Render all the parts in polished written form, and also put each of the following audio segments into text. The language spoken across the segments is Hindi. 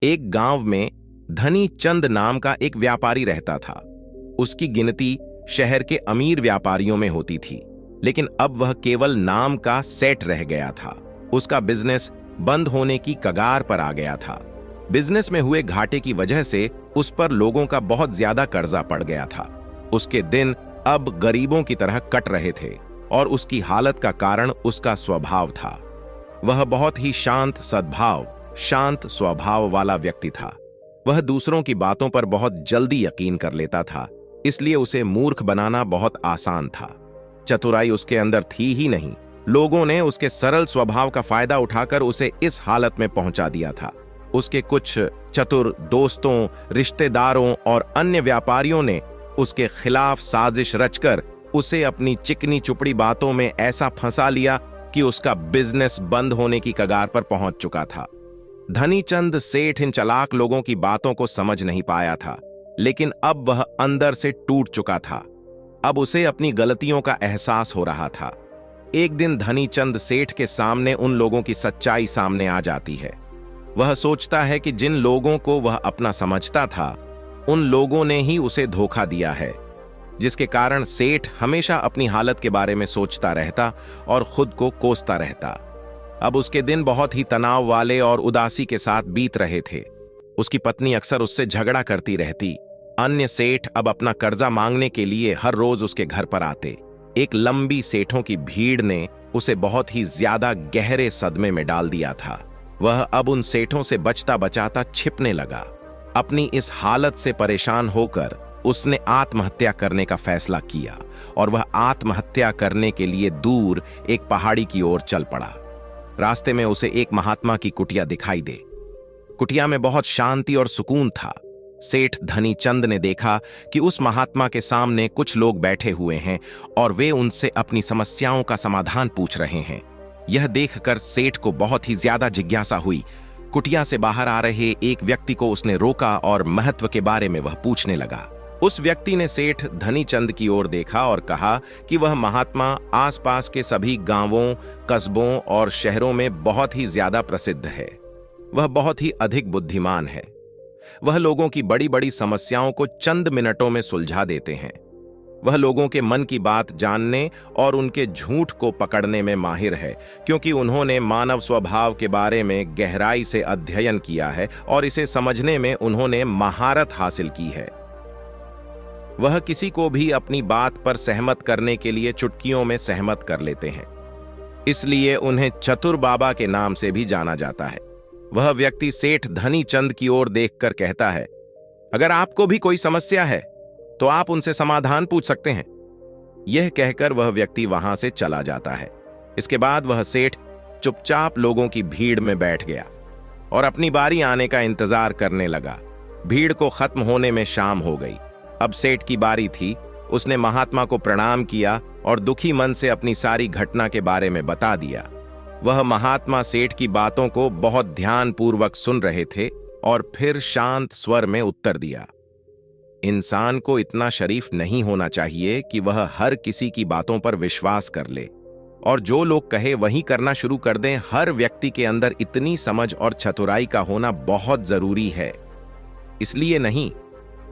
एक गांव में धनी चंद नाम का एक व्यापारी रहता था। उसकी गिनती शहर के अमीर व्यापारियों में होती थी, लेकिन अब वह केवल नाम का सेठ रह गया था। उसका बिजनेस बंद होने की कगार पर आ गया था। बिजनेस में हुए घाटे की वजह से उस पर लोगों का बहुत ज्यादा कर्जा पड़ गया था। उसके दिन अब गरीबों की तरह कट रहे थे और उसकी हालत का कारण उसका स्वभाव था। वह बहुत ही शांत स्वभाव वाला व्यक्ति था। वह दूसरों की बातों पर बहुत जल्दी यकीन कर लेता था, इसलिए उसे मूर्ख बनाना बहुत आसान था। चतुराई उसके अंदर थी ही नहीं। लोगों ने उसके सरल स्वभाव का फायदा उठाकर उसे इस हालत में पहुंचा दिया था। उसके कुछ चतुर दोस्तों, रिश्तेदारों और अन्य व्यापारियों ने उसके खिलाफ साजिश रचकर उसे अपनी चिकनी चुपड़ी बातों में ऐसा फंसा लिया कि उसका बिजनेस बंद होने की कगार पर पहुंच चुका था। धनी चंद सेठ इन चालाक लोगों की बातों को समझ नहीं पाया था, लेकिन अब वह अंदर से टूट चुका था। अब उसे अपनी गलतियों का एहसास हो रहा था। एक दिन धनी चंद सेठ के सामने उन लोगों की सच्चाई सामने आ जाती है। वह सोचता है कि जिन लोगों को वह अपना समझता था, उन लोगों ने ही उसे धोखा दिया है, जिसके कारण सेठ हमेशा अपनी हालत के बारे में सोचता रहता और खुद को कोसता रहता। अब उसके दिन बहुत ही तनाव वाले और उदासी के साथ बीत रहे थे। उसकी पत्नी अक्सर उससे झगड़ा करती रहती। अन्य सेठ अब अपना कर्जा मांगने के लिए हर रोज उसके घर पर आते। एक लंबी सेठों की भीड़ ने उसे बहुत ही ज्यादा गहरे सदमे में डाल दिया था। वह अब उन सेठों से बचता बचाता छिपने लगा। अपनी इस हालत से परेशान होकर उसने आत्महत्या करने का फैसला किया और वह आत्महत्या करने के लिए दूर एक पहाड़ी की ओर चल पड़ा। रास्ते में उसे एक महात्मा की कुटिया दिखाई दे। कुटिया में बहुत शांति और सुकून था। सेठ धनी चंद ने देखा कि उस महात्मा के सामने कुछ लोग बैठे हुए हैं और वे उनसे अपनी समस्याओं का समाधान पूछ रहे हैं। यह देखकर सेठ को बहुत ही ज्यादा जिज्ञासा हुई। कुटिया से बाहर आ रहे एक व्यक्ति को उसने रोका और महत्व के बारे में वह पूछने लगा। उस व्यक्ति ने सेठ धनी चंद की ओर देखा और कहा कि वह महात्मा आसपास के सभी गांवों, कस्बों और शहरों में बहुत ही ज्यादा प्रसिद्ध है। वह बहुत ही अधिक बुद्धिमान है। वह लोगों की बड़ी बड़ी समस्याओं को चंद मिनटों में सुलझा देते हैं। वह लोगों के मन की बात जानने और उनके झूठ को पकड़ने में माहिर है, क्योंकि उन्होंने मानव स्वभाव के बारे में गहराई से अध्ययन किया है और इसे समझने में उन्होंने महारत हासिल की है। वह किसी को भी अपनी बात पर सहमत करने के लिए चुटकियों में सहमत कर लेते हैं, इसलिए उन्हें चतुर बाबा के नाम से भी जाना जाता है। वह व्यक्ति सेठ धनी चंद की ओर देखकर कहता है, अगर आपको भी कोई समस्या है तो आप उनसे समाधान पूछ सकते हैं। यह कहकर वह व्यक्ति वहां से चला जाता है। इसके बाद वह सेठ चुपचाप लोगों की भीड़ में बैठ गया और अपनी बारी आने का इंतजार करने लगा। भीड़ को खत्म होने में शाम हो गई। अब सेठ की बारी थी। उसने महात्मा को प्रणाम किया और दुखी मन से अपनी सारी घटना के बारे में बता दिया। वह महात्मा सेठ की बातों को बहुत ध्यानपूर्वक सुन रहे थे और फिर शांत स्वर में उत्तर दिया, इंसान को इतना शरीफ नहीं होना चाहिए कि वह हर किसी की बातों पर विश्वास कर ले और जो लोग कहे वही करना शुरू कर दें। हर व्यक्ति के अंदर इतनी समझ और चतुराई का होना बहुत जरूरी है, इसलिए नहीं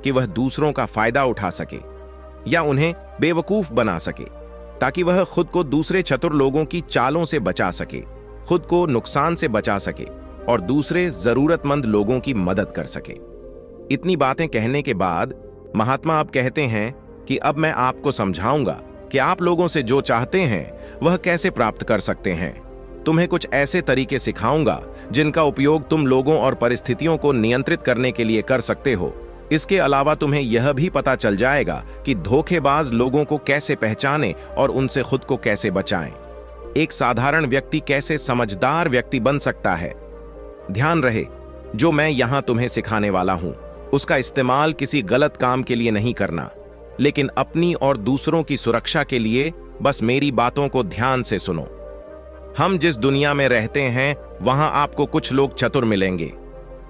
कि वह दूसरों का फायदा उठा सके या उन्हें बेवकूफ बना सके, ताकि वह खुद को दूसरे चतुर लोगों की चालों से बचा सके, खुद को नुकसान से बचा सके और दूसरे जरूरतमंद लोगों की मदद कर सके। इतनी बातें कहने के बाद महात्मा अब कहते हैं कि अब मैं आपको समझाऊंगा कि आप लोगों से जो चाहते हैं वह कैसे प्राप्त कर सकते हैं। तुम्हें कुछ ऐसे तरीके सिखाऊंगा जिनका उपयोग तुम लोगों और परिस्थितियों को नियंत्रित करने के लिए कर सकते हो। इसके अलावा तुम्हें यह भी पता चल जाएगा कि धोखेबाज लोगों को कैसे पहचानें और उनसे खुद को कैसे बचाएं। एक साधारण व्यक्ति कैसे समझदार व्यक्ति बन सकता है। ध्यान रहे, जो मैं यहां तुम्हें सिखाने वाला हूं उसका इस्तेमाल किसी गलत काम के लिए नहीं करना, लेकिन अपनी और दूसरों की सुरक्षा के लिए बस मेरी बातों को ध्यान से सुनो। हम जिस दुनिया में रहते हैं वहां आपको कुछ लोग चतुर मिलेंगे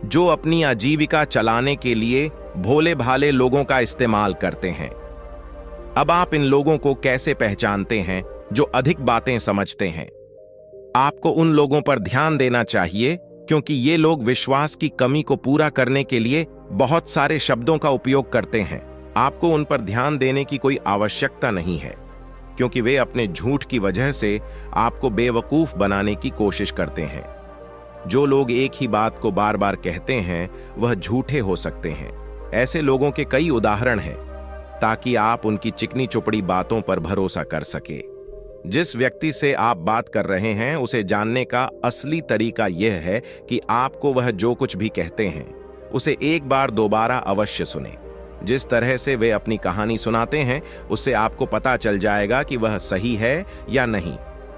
जो अपनी आजीविका चलाने के लिए भोले भाले लोगों का इस्तेमाल करते हैं। अब आप इन लोगों को कैसे पहचानते हैं जो अधिक बातें समझते हैं? आपको उन लोगों पर ध्यान देना चाहिए क्योंकि ये लोग विश्वास की कमी को पूरा करने के लिए बहुत सारे शब्दों का उपयोग करते हैं। आपको उन पर ध्यान देने की कोई आवश्यकता नहीं है, क्योंकि वे अपने झूठ की वजह से आपको बेवकूफ बनाने की कोशिश करते हैं। जो लोग एक ही बात को बार बार कहते हैं वह झूठे हो सकते हैं। ऐसे लोगों के कई उदाहरण हैं, ताकि आप उनकी चिकनी चुपड़ी बातों पर भरोसा कर सके। जिस व्यक्ति से आप बात कर रहे हैं उसे जानने का असली तरीका यह है कि आपको वह जो कुछ भी कहते हैं उसे एक बार दोबारा अवश्य सुने। जिस तरह से वे अपनी कहानी सुनाते हैं उससे आपको पता चल जाएगा कि वह सही है या नहीं।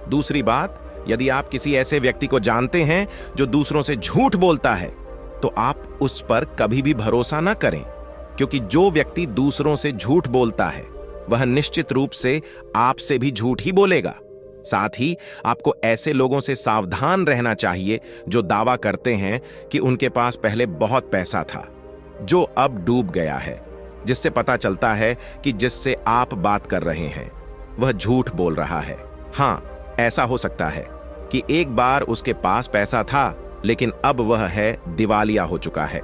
दूसरी बात, यदि आप किसी ऐसे व्यक्ति को जानते हैं जो दूसरों से झूठ बोलता है तो आप उस पर कभी भी भरोसा न करें, क्योंकि जो व्यक्ति दूसरों से झूठ बोलता है वह निश्चित रूप से आपसे भी झूठ ही बोलेगा। साथ ही आपको ऐसे लोगों से सावधान रहना चाहिए जो दावा करते हैं कि उनके पास पहले बहुत पैसा था जो अब डूब गया है, जिससे पता चलता है कि जिससे आप बात कर रहे हैं वह झूठ बोल रहा है। हाँ, ऐसा हो सकता है कि एक बार उसके पास पैसा था लेकिन अब वह है दिवालिया हो चुका है।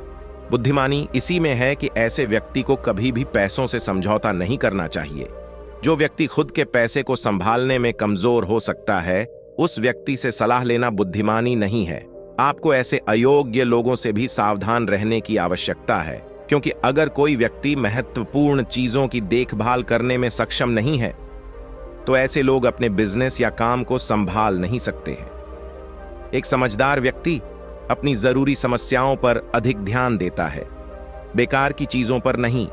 बुद्धिमानी इसी में है कि ऐसे व्यक्ति को कभी भी पैसों से समझौता नहीं करना चाहिए। जो व्यक्ति खुद के पैसे को संभालने में कमजोर हो सकता है उस व्यक्ति से सलाह लेना बुद्धिमानी नहीं है। आपको ऐसे अयोग्य लोगों से भी सावधान रहने की आवश्यकता है, क्योंकि अगर कोई व्यक्ति महत्वपूर्ण चीजों की देखभाल करने में सक्षम नहीं है तो ऐसे लोग अपने बिजनेस या काम को संभाल नहीं सकते हैं। एक समझदार व्यक्ति अपनी जरूरी समस्याओं पर अधिक ध्यान देता है, बेकार की चीजों पर नहीं।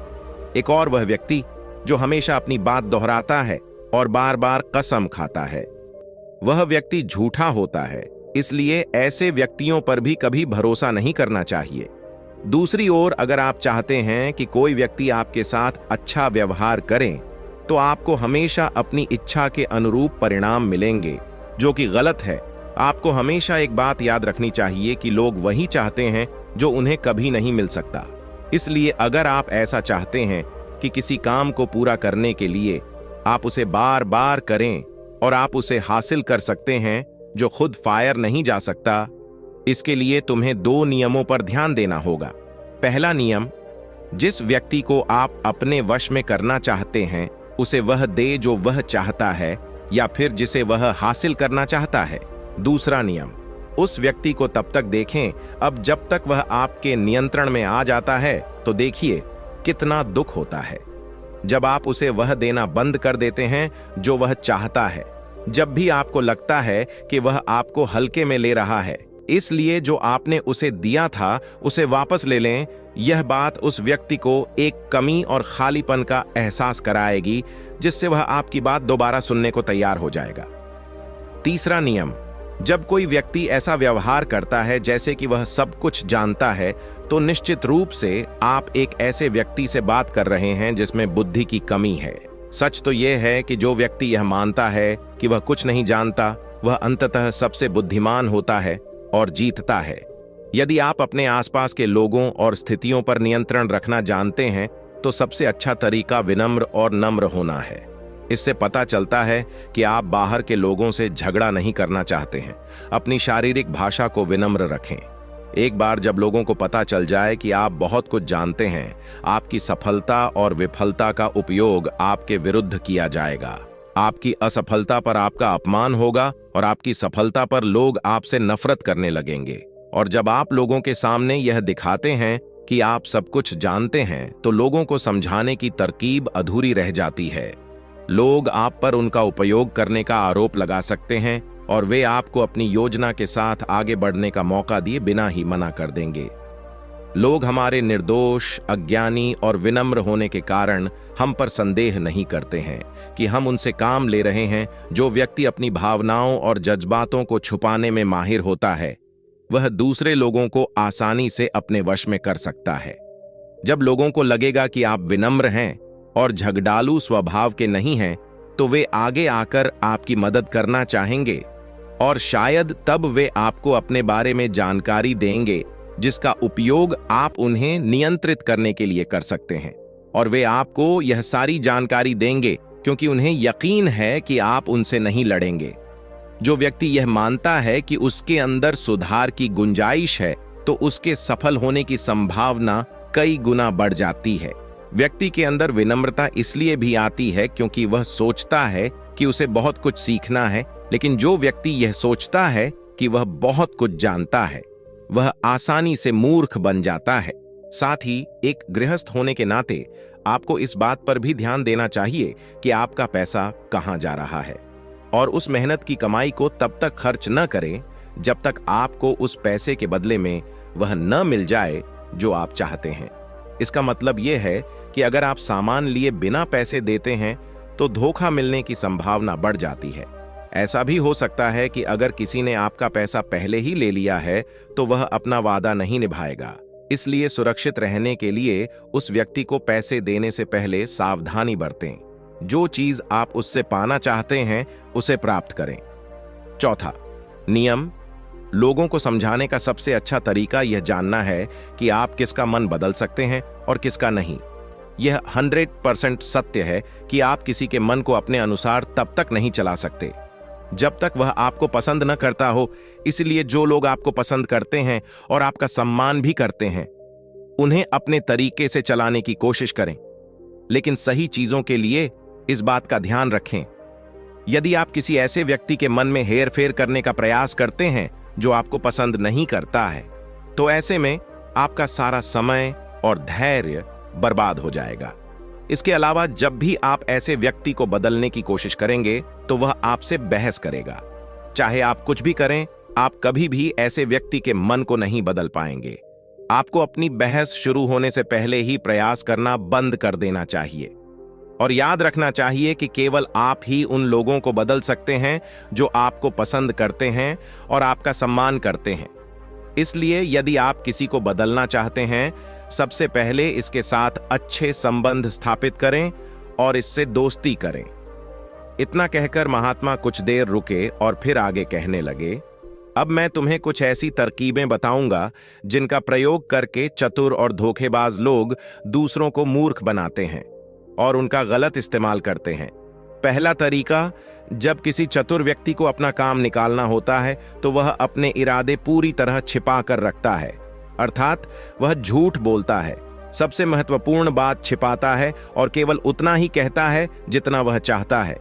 एक और वह व्यक्ति जो हमेशा अपनी बात दोहराता है और बार बार कसम खाता है, वह व्यक्ति झूठा होता है। इसलिए ऐसे व्यक्तियों पर भी कभी भरोसा नहीं करना चाहिए। दूसरी ओर, अगर आप चाहते हैं कि कोई व्यक्ति आपके साथ अच्छा व्यवहार करे तो आपको हमेशा अपनी इच्छा के अनुरूप परिणाम मिलेंगे, जो कि गलत है। आपको हमेशा एक बात याद रखनी चाहिए कि लोग वही चाहते हैं जो उन्हें कभी नहीं मिल सकता। इसलिए अगर आप ऐसा चाहते हैं कि किसी काम को पूरा करने के लिए आप उसे बार बार करें और आप उसे हासिल कर सकते हैं जो खुद फायर नहीं जा सकता, इसके लिए तुम्हें 2 नियमों पर ध्यान देना होगा। पहला नियम, जिस व्यक्ति को आप अपने वश में करना चाहते हैं उसे वह दे जो वह चाहता है या फिर जिसे वह हासिल करना चाहता है। दूसरा नियम, उस व्यक्ति को तब तक देखें अब जब तक वह आपके नियंत्रण में आ जाता है, तो देखिए कितना दुख होता है जब आप उसे वह देना बंद कर देते हैं जो वह चाहता है। जब भी आपको लगता है कि वह आपको हल्के में ले रहा है, इसलिए जो आपने उसे दिया था उसे वापस ले लें। यह बात उस व्यक्ति को एक कमी और खालीपन का एहसास कराएगी, जिससे वह आपकी बात दोबारा सुनने को तैयार हो जाएगा। तीसरा नियम, जब कोई व्यक्ति ऐसा व्यवहार करता है जैसे कि वह सब कुछ जानता है, तो निश्चित रूप से आप एक ऐसे व्यक्ति से बात कर रहे हैं जिसमें बुद्धि की कमी है। सच तो यह है कि जो व्यक्ति यह मानता है कि वह कुछ नहीं जानता, वह अंततः सबसे बुद्धिमान होता है और जीतता है। यदि आप अपने आसपास के लोगों और स्थितियों पर नियंत्रण रखना जानते हैं तो सबसे अच्छा तरीका विनम्र और नम्र होना है। इससे पता चलता है कि आप बाहर के लोगों से झगड़ा नहीं करना चाहते हैं। अपनी शारीरिक भाषा को विनम्र रखें। एक बार जब लोगों को पता चल जाए कि आप बहुत कुछ जानते हैं, आपकी सफलता और विफलता का उपयोग आपके विरुद्ध किया जाएगा। आपकी असफलता पर आपका अपमान होगा और आपकी सफलता पर लोग आपसे नफरत करने लगेंगे। और जब आप लोगों के सामने यह दिखाते हैं कि आप सब कुछ जानते हैं, तो लोगों को समझाने की तरकीब अधूरी रह जाती है। लोग आप पर उनका उपयोग करने का आरोप लगा सकते हैं और वे आपको अपनी योजना के साथ आगे बढ़ने का मौका दिए बिना ही मना कर देंगे। लोग हमारे निर्दोष, अज्ञानी और विनम्र होने के कारण हम पर संदेह नहीं करते हैं कि हम उनसे काम ले रहे हैं। जो व्यक्ति अपनी भावनाओं और जज्बातों को छुपाने में माहिर होता है, वह दूसरे लोगों को आसानी से अपने वश में कर सकता है। जब लोगों को लगेगा कि आप विनम्र हैं और झगड़ालू स्वभाव के नहीं हैं, तो वे आगे आकर आपकी मदद करना चाहेंगे और शायद तब वे आपको अपने बारे में जानकारी देंगे जिसका उपयोग आप उन्हें नियंत्रित करने के लिए कर सकते हैं। और वे आपको यह सारी जानकारी देंगे क्योंकि उन्हें यकीन है कि आप उनसे नहीं लड़ेंगे। जो व्यक्ति यह मानता है कि उसके अंदर सुधार की गुंजाइश है, तो उसके सफल होने की संभावना कई गुना बढ़ जाती है। व्यक्ति के अंदर विनम्रता इसलिए भी आती है क्योंकि वह सोचता है कि उसे बहुत कुछ सीखना है, लेकिन जो व्यक्ति यह सोचता है कि वह बहुत कुछ जानता है, वह आसानी से मूर्ख बन जाता है। साथ ही एक गृहस्थ होने के नाते आपको इस बात पर भी ध्यान देना चाहिए कि आपका पैसा कहां जा रहा है, और उस मेहनत की कमाई को तब तक खर्च न करें जब तक आपको उस पैसे के बदले में वह न मिल जाए जो आप चाहते हैं। इसका मतलब यह है कि अगर आप सामान लिए बिना पैसे देते हैं तो धोखा मिलने की संभावना बढ़ जाती है। ऐसा भी हो सकता है कि अगर किसी ने आपका पैसा पहले ही ले लिया है तो वह अपना वादा नहीं निभाएगा। इसलिए सुरक्षित रहने के लिए उस व्यक्ति को पैसे देने से पहले सावधानी बरतें। जो चीज आप उससे पाना चाहते हैं उसे प्राप्त करें। चौथा नियम, लोगों को समझाने का सबसे अच्छा तरीका यह जानना है कि आप किसका मन बदल सकते हैं और किसका नहीं। यह 100% सत्य है कि आप किसी के मन को अपने अनुसार तब तक नहीं चला सकते जब तक वह आपको पसंद न करता हो। इसलिए जो लोग आपको पसंद करते हैं और आपका सम्मान भी करते हैं, उन्हें अपने तरीके से चलाने की कोशिश करें, लेकिन सही चीजों के लिए इस बात का ध्यान रखें। यदि आप किसी ऐसे व्यक्ति के मन में हेर फेर करने का प्रयास करते हैं जो आपको पसंद नहीं करता है, तो ऐसे में आपका सारा समय और धैर्य बर्बाद हो जाएगा। इसके अलावा जब भी आप ऐसे व्यक्ति को बदलने की कोशिश करेंगे तो वह आपसे बहस करेगा। चाहे आप कुछ भी करें, आप कभी भी ऐसे व्यक्ति के मन को नहीं बदल पाएंगे। आपको अपनी बहस शुरू होने से पहले ही प्रयास करना बंद कर देना चाहिए, और याद रखना चाहिए कि केवल आप ही उन लोगों को बदल सकते हैं जो आपको पसंद करते हैं और आपका सम्मान करते हैं। इसलिए यदि आप किसी को बदलना चाहते हैं, सबसे पहले इसके साथ अच्छे संबंध स्थापित करें और इससे दोस्ती करें। इतना कहकर महात्मा कुछ देर रुके और फिर आगे कहने लगे, अब मैं तुम्हें कुछ ऐसी तरकीबें बताऊंगा जिनका प्रयोग करके चतुर और धोखेबाज लोग दूसरों को मूर्ख बनाते हैं और उनका गलत इस्तेमाल करते हैं। पहला तरीका, जब किसी चतुर व्यक्ति को अपना काम निकालना होता है तो वह अपने इरादे पूरी तरह छिपा कर रखता है, अर्थात वह झूठ बोलता है, सबसे महत्वपूर्ण बात छिपाता है और केवल उतना ही कहता है जितना वह चाहता है।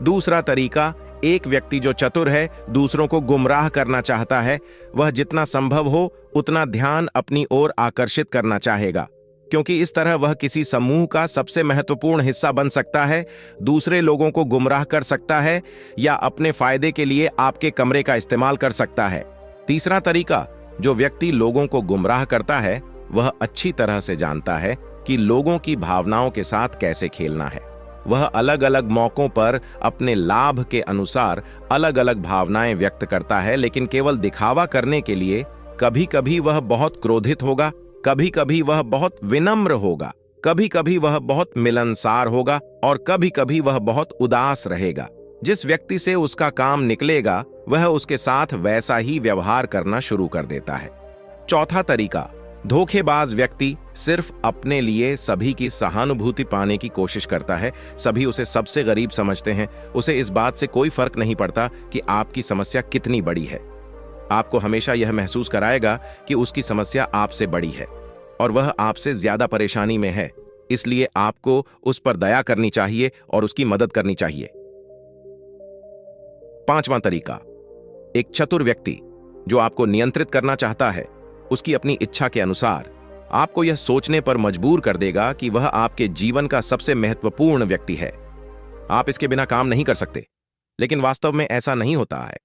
दूसरा तरीका, एक व्यक्ति जो चतुर है दूसरों को गुमराह करना चाहता है, वह जितना संभव हो उतना ध्यान अपनी ओर आकर्षित करना चाहेगा, क्योंकि इस तरह वह किसी समूह का सबसे महत्वपूर्ण हिस्सा बन सकता है, दूसरे लोगों को गुमराह कर सकता है या अपने फायदे के लिए आपके कमरे का इस्तेमाल कर सकता है। तीसरा तरीका, जो व्यक्ति लोगों को गुमराह करता है वह अच्छी तरह से जानता है कि लोगों की भावनाओं के साथ कैसे खेलना है। वह अलग अलग मौकों पर अपने लाभ के अनुसार अलग अलग भावनाएं व्यक्त करता है, लेकिन केवल दिखावा करने के लिए। कभी कभी वह बहुत क्रोधित होगा, कभी कभी वह बहुत विनम्र होगा, कभी कभी वह बहुत मिलनसार होगा और कभी कभी वह बहुत उदास रहेगा। जिस व्यक्ति से उसका काम निकलेगा वह उसके साथ वैसा ही व्यवहार करना शुरू कर देता है। चौथा तरीका, धोखेबाज व्यक्ति सिर्फ अपने लिए सभी की सहानुभूति पाने की कोशिश करता है। सभी उसे सबसे गरीब समझते हैं। उसे इस बात से कोई फर्क नहीं पड़ता कि आपकी समस्या कितनी बड़ी है। आपको हमेशा यह महसूस कराएगा कि उसकी समस्या आपसे बड़ी है और वह आपसे ज्यादा परेशानी में है, इसलिए आपको उस पर दया करनी चाहिए और उसकी मदद करनी चाहिए। पांचवां तरीका, एक चतुर व्यक्ति जो आपको नियंत्रित करना चाहता है, उसकी अपनी इच्छा के अनुसार आपको यह सोचने पर मजबूर कर देगा कि वह आपके जीवन का सबसे महत्वपूर्ण व्यक्ति है। आप इसके बिना काम नहीं कर सकते, लेकिन वास्तव में ऐसा नहीं होता है।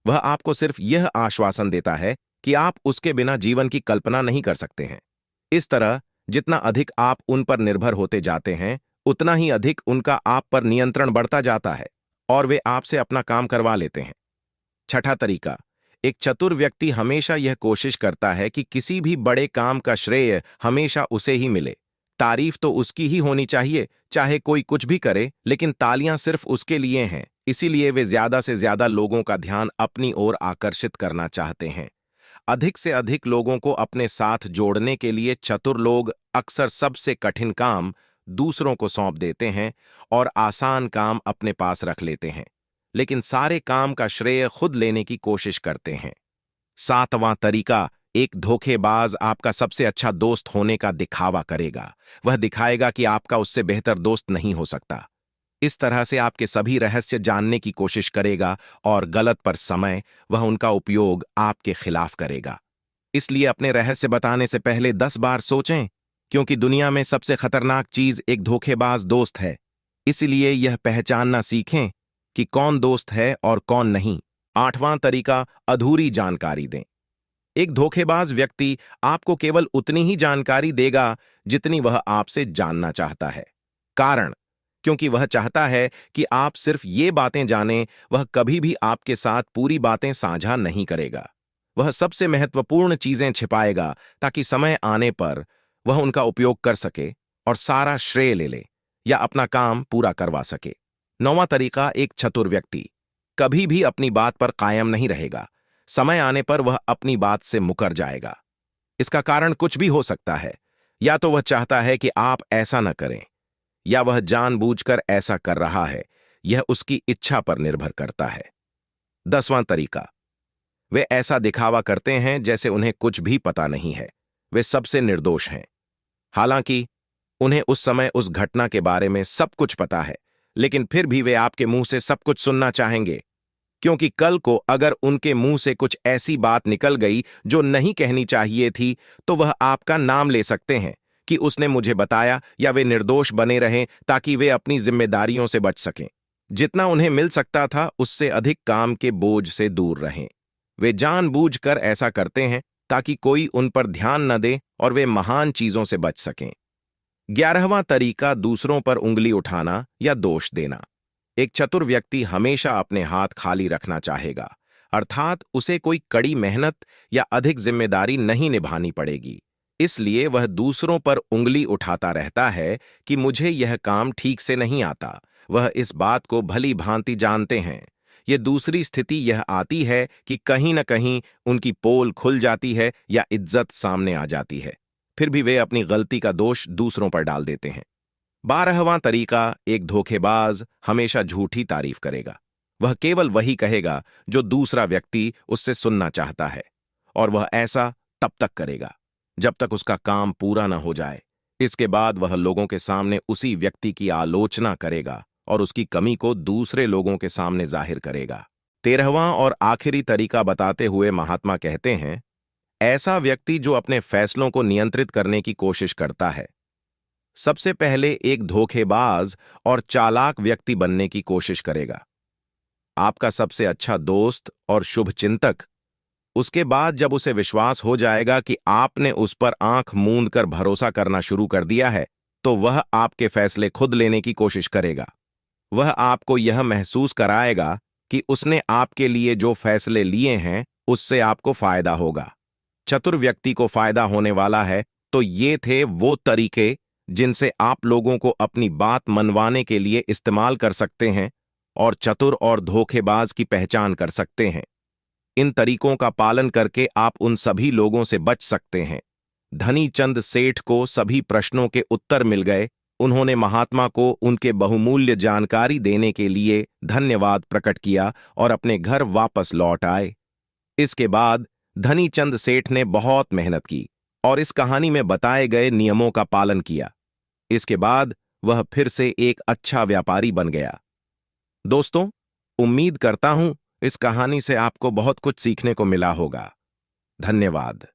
वह आपको सिर्फ यह आश्वासन देता है कि आप उसके बिना जीवन की कल्पना नहीं कर सकते हैं। इस तरह जितना अधिक आप उन पर निर्भर होते जाते हैं, उतना ही अधिक उनका आप पर नियंत्रण बढ़ता जाता है और वे आपसे अपना काम करवा लेते हैं। छठा तरीका, एक चतुर व्यक्ति हमेशा यह कोशिश करता है कि किसी भी बड़े काम का श्रेय हमेशा उसे ही मिले। तारीफ तो उसकी ही होनी चाहिए, चाहे कोई कुछ भी करे, लेकिन तालियां सिर्फ उसके लिए हैं। इसीलिए वे ज्यादा से ज्यादा लोगों का ध्यान अपनी ओर आकर्षित करना चाहते हैं। अधिक से अधिक लोगों को अपने साथ जोड़ने के लिए चतुर लोग अक्सर सबसे कठिन काम दूसरों को सौंप देते हैं और आसान काम अपने पास रख लेते हैं। लेकिन सारे काम का श्रेय खुद लेने की कोशिश करते हैं। सातवां तरीका, एक धोखेबाज आपका सबसे अच्छा दोस्त होने का दिखावा करेगा। वह दिखाएगा कि आपका उससे बेहतर दोस्त नहीं हो सकता। इस तरह से आपके सभी रहस्य जानने की कोशिश करेगा और गलत पर समय वह उनका उपयोग आपके खिलाफ करेगा। इसलिए अपने रहस्य बताने से पहले 10 बार सोचें, क्योंकि दुनिया में सबसे खतरनाक चीज एक धोखेबाज दोस्त है। इसलिए यह पहचानना सीखें कि कौन दोस्त है और कौन नहीं। आठवां तरीका, अधूरी जानकारी दें। एक धोखेबाज व्यक्ति आपको केवल उतनी ही जानकारी देगा जितनी वह आपसे जानना चाहता है। कारण, क्योंकि वह चाहता है कि आप सिर्फ ये बातें जानें। वह कभी भी आपके साथ पूरी बातें साझा नहीं करेगा। वह सबसे महत्वपूर्ण चीजें छिपाएगा ताकि समय आने पर वह उनका उपयोग कर सके और सारा श्रेय ले ले या अपना काम पूरा करवा सके। नौवां तरीका, एक चतुर व्यक्ति कभी भी अपनी बात पर कायम नहीं रहेगा। समय आने पर वह अपनी बात से मुकर जाएगा। इसका कारण कुछ भी हो सकता है। या तो वह चाहता है कि आप ऐसा न करें, या वह जानबूझकर ऐसा कर रहा है। यह उसकी इच्छा पर निर्भर करता है। 10वां तरीका, वे ऐसा दिखावा करते हैं जैसे उन्हें कुछ भी पता नहीं है। वे सबसे निर्दोष हैं। हालांकि उन्हें उस समय उस घटना के बारे में सब कुछ पता है, लेकिन फिर भी वे आपके मुंह से सब कुछ सुनना चाहेंगे, क्योंकि कल को अगर उनके मुंह से कुछ ऐसी बात निकल गई जो नहीं कहनी चाहिए थी, तो वह आपका नाम ले सकते हैं कि उसने मुझे बताया, या वे निर्दोष बने रहें ताकि वे अपनी जिम्मेदारियों से बच सकें। जितना उन्हें मिल सकता था उससे अधिक काम के बोझ से दूर रहें। वे जानबूझकर ऐसा करते हैं ताकि कोई उन पर ध्यान न दे और वे महान चीजों से बच सकें। 11वां तरीका, दूसरों पर उंगली उठाना या दोष देना। एक चतुर व्यक्ति हमेशा अपने हाथ खाली रखना चाहेगा, अर्थात उसे कोई कड़ी मेहनत या अधिक जिम्मेदारी नहीं निभानी पड़ेगी। इसलिए वह दूसरों पर उंगली उठाता रहता है कि मुझे यह काम ठीक से नहीं आता। वह इस बात को भली भांति जानते हैं। ये दूसरी स्थिति यह आती है कि कहीं न कहीं उनकी पोल खुल जाती है या इज्जत सामने आ जाती है। फिर भी वे अपनी गलती का दोष दूसरों पर डाल देते हैं। 12वां तरीका, एक धोखेबाज हमेशा झूठी तारीफ करेगा। वह केवल वही कहेगा जो दूसरा व्यक्ति उससे सुनना चाहता है, और वह ऐसा तब तक करेगा जब तक उसका काम पूरा न हो जाए। इसके बाद वह लोगों के सामने उसी व्यक्ति की आलोचना करेगा और उसकी कमी को दूसरे लोगों के सामने जाहिर करेगा। 13वां और आखिरी तरीका बताते हुए महात्मा कहते हैं, ऐसा व्यक्ति जो अपने फैसलों को नियंत्रित करने की कोशिश करता है, सबसे पहले एक धोखेबाज और चालाक व्यक्ति बनने की कोशिश करेगा। आपका सबसे अच्छा दोस्त और शुभचिंतक उसके बाद जब उसे विश्वास हो जाएगा कि आपने उस पर आंख मूंद कर भरोसा करना शुरू कर दिया है, तो वह आपके फैसले खुद लेने की कोशिश करेगा। वह आपको यह महसूस कराएगा कि उसने आपके लिए जो फैसले लिए हैं उससे आपको फायदा होगा। चतुर व्यक्ति को फायदा होने वाला है। तो ये थे वो तरीके जिनसे आप लोगों को अपनी बात मनवाने के लिए इस्तेमाल कर सकते हैं और चतुर और धोखेबाज की पहचान कर सकते हैं। इन तरीकों का पालन करके आप उन सभी लोगों से बच सकते हैं। धनी चंद सेठ को सभी प्रश्नों के उत्तर मिल गए। उन्होंने महात्मा को उनके बहुमूल्य जानकारी देने के लिए धन्यवाद प्रकट किया और अपने घर वापस लौट आए। इसके बाद धनी चंद सेठ ने बहुत मेहनत की और इस कहानी में बताए गए नियमों का पालन किया। इसके बाद वह फिर से एक अच्छा व्यापारी बन गया। दोस्तों, उम्मीद करता हूं इस कहानी से आपको बहुत कुछ सीखने को मिला होगा। धन्यवाद।